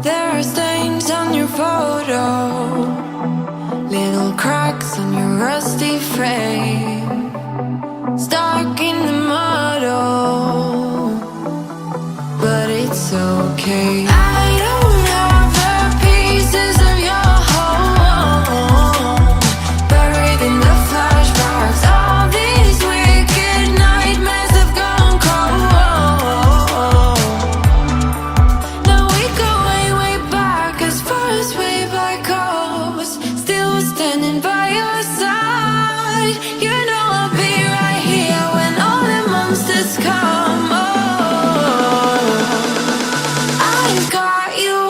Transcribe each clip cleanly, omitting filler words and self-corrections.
There are stains on your photo, little cracks on your rusty frame, stuck in the mud, oh, but it's okay. I don't have the pieces of your home, buried in the flashbacks. All these wicked nightmares have gone cold. Now we go way, way back, as far as way back goes. Still standing by your side. You know I'll be right here when all the monsters come. Oh, I've got you.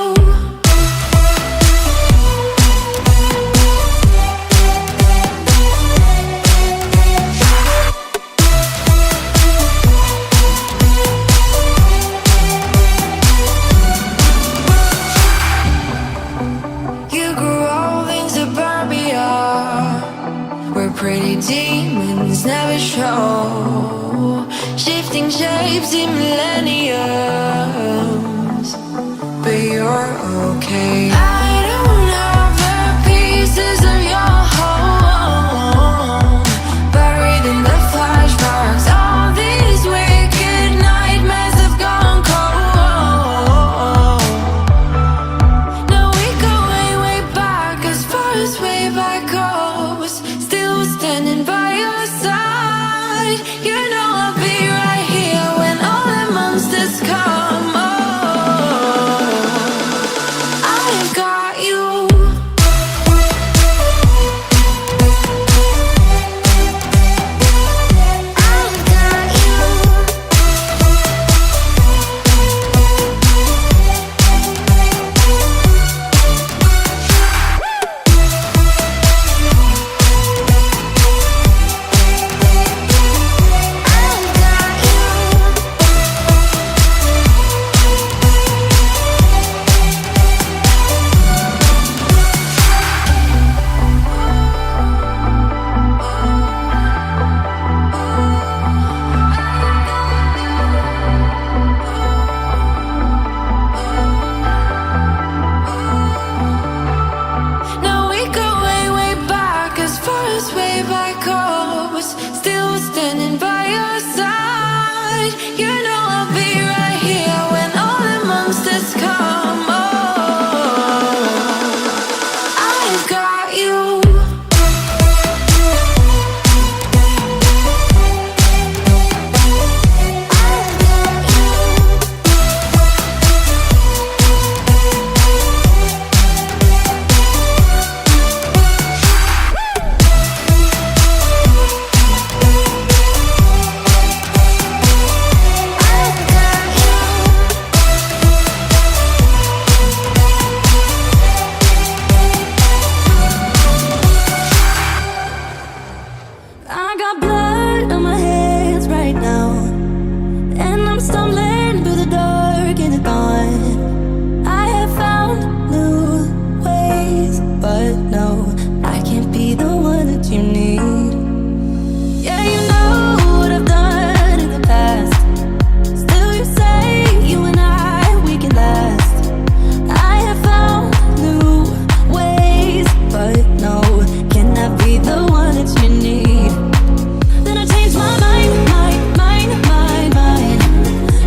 You grew old in suburbia, where pretty demons never show, shifting shapes in millenniums, but you're okay. I don't have the pieces of your home, buried in the flashbacks. All these wicked nightmares have gone cold. Now we go way, way back, as far as way back goes. Still standing by your side. You know I'll be right here when all the monsters come. Oh, I've got you. I've got you. Now we go way, way back, as far as way back goes. Still standing by your side. You know I'll be right here when all the monsters come. Oh, I've got you. I got blood on my hands right now, and I'm stumbling through the dark in the dawn. I have found new ways, but no, I can't be the one that you need. Yeah, you know what I've done in the past. Still you say you and I, we can last. I have found new ways, but no, can I be the one that you need? Then I changed my mind.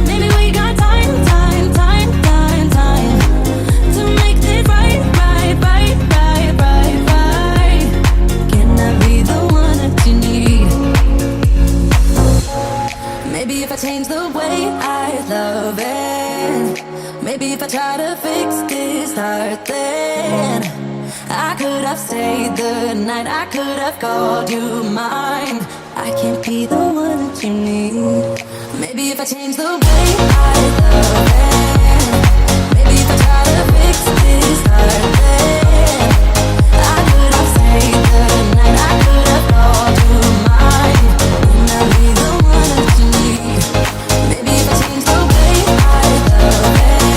Maybe we got time to make this right. Can I be the one that you need? Maybe if I change the way I love it, maybe if I try to fix this heart, then I could have stayed the night, I could have called you mine. I can't be the one that you need. Maybe if I change the way I love it, maybe if I try to fix this heart, then I could have stayed the night, I could have called you mine. Can I be the one that you need? Maybe if I change the way I love it,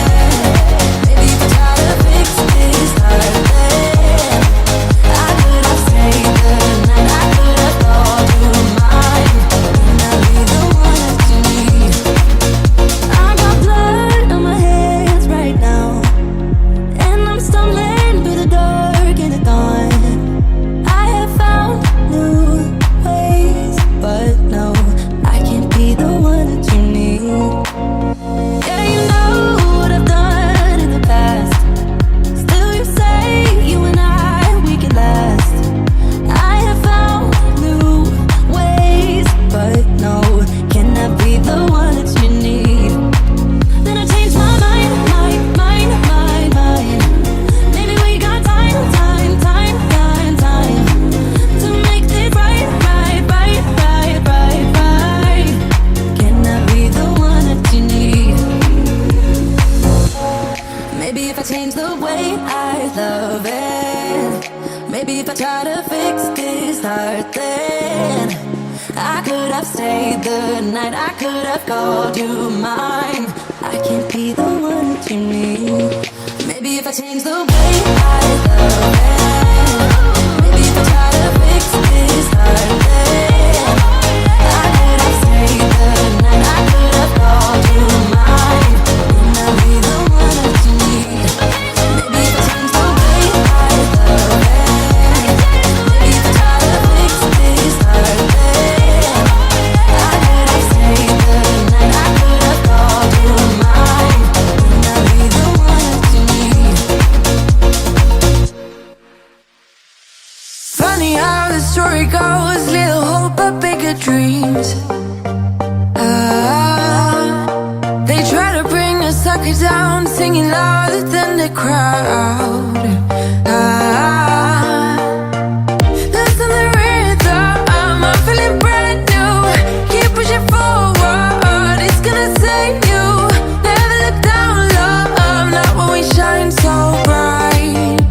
maybe if I try to fix this heart, then I could have stayed the night, I could have then. I could have stayed the night, I could have called you mine. I can't be the one that you need. Maybe if I change the way I love it, maybe if I try to fix this heart, then I could have stayed the night, I could have called you mine. And I'll be the one that you need. Maybe if I change the way I love it, maybe if I try to fix this heart, then I could have stayed the night, I could have called you mine. And I'll be the one that you need. Funny how the story goes, little hope but bigger dreams. They try to bring a sucker down, singing louder than the crowd. Listen the rhythm, I'm feeling brand new. Keep pushing forward, it's gonna save you. Never look down, love, not when we shine so bright.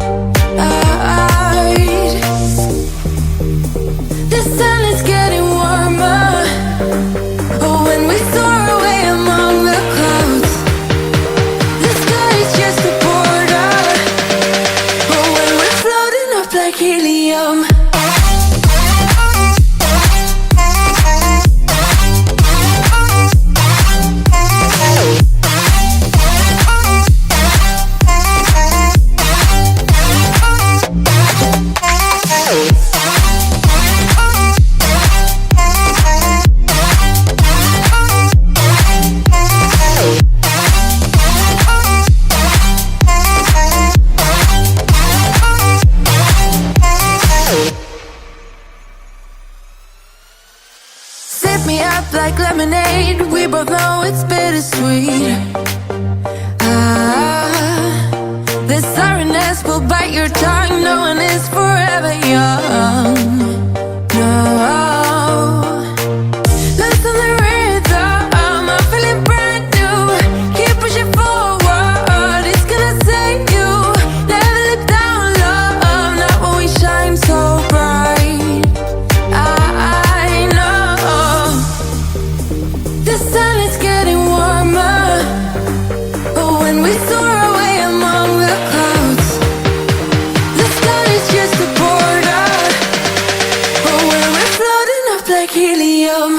The sun is getting warmer. Oh, when we soar away among the clouds, the sky is just a border. Oh, when we're floating up like helium. Sip me up like lemonade. We both know it's bittersweet. The sorrowness will bite your tongue. No one is forever young. No. Listen the rhythm, I'm feeling brand new. Keep pushing forward, it's gonna save you. Never look down, love, not when we shine so bright. I know the sun is getting warmer. But when we soar away among the clouds, the sky is just a border. But when we're floating up like helium.